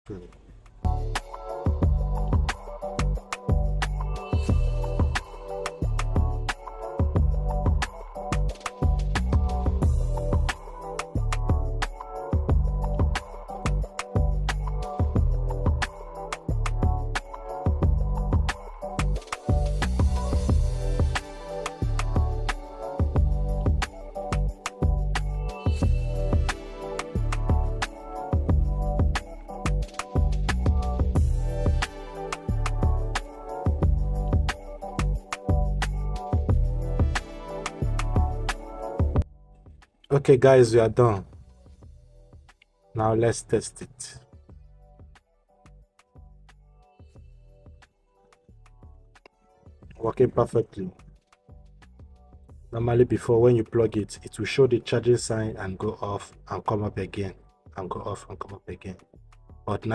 Good. Okay, guys, we are done. Now let's test it. Working perfectly. Normally before, when you plug it, it will show the charging sign and go off and come up again, and go off and come up again. But now